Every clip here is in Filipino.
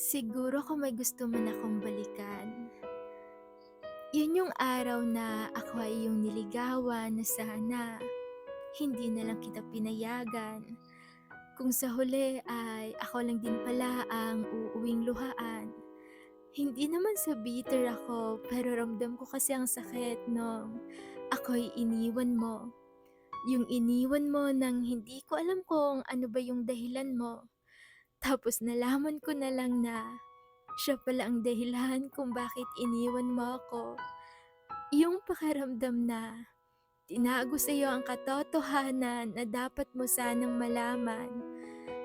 Siguro kung may gusto man akong balikan, yun yung araw na ako ay iyong niligawan na sana hindi na lang kita pinayagan. Kung sa huli ay ako lang din pala ang uuwing luhaan. Hindi naman sa bitter ako, pero ramdam ko kasi ang sakit nung ako'y iniwan mo. Yung iniwan mo nang hindi ko alam kung ano ba yung dahilan mo. Tapos nalaman ko na lang na siya pala ang dahilan kung bakit iniwan mo ako. Yung pakiramdam na tinago sa'yo ang katotohanan na dapat mo sanang malaman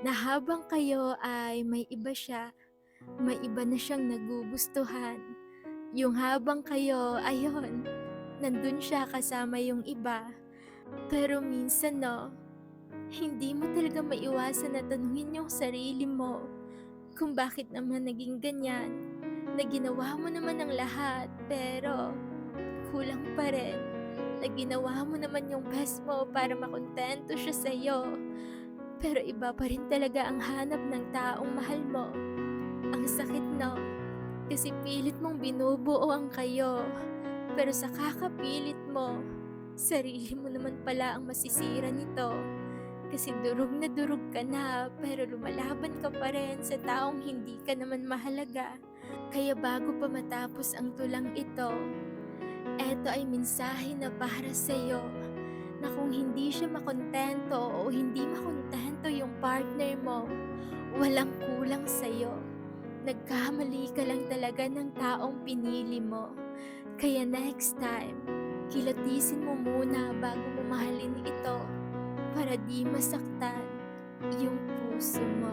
na habang kayo ay may iba siya, may iba na siyang nagugustuhan. Yung habang kayo, ayun, nandun siya kasama yung iba. Pero minsan no, hindi mo talaga maiwasan na tanungin yung sarili mo kung bakit naman naging ganyan, na ginawa mo naman ang lahat pero kulang pa rin, na ginawa mo naman yung best mo para makontento siya sa'yo, pero iba pa rin talaga ang hanap ng taong mahal mo. Ang sakit 'no, kasi pilit mong binubuo ang kayo, pero sa kakapilit mo, sarili mo naman pala ang masisira nito. Kasi durog na durog ka na, pero lumalaban ka pa rin sa taong hindi ka naman mahalaga. Kaya bago pa matapos ang tulang ito, eto ay mensahe na para sa'yo na kung hindi siya makontento o hindi makontento yung partner mo, walang kulang sa'yo. Nagkamali ka lang talaga ng taong pinili mo. Kaya next time, kilatisin mo muna bago mo mahalin ito para di masaktan yung puso mo.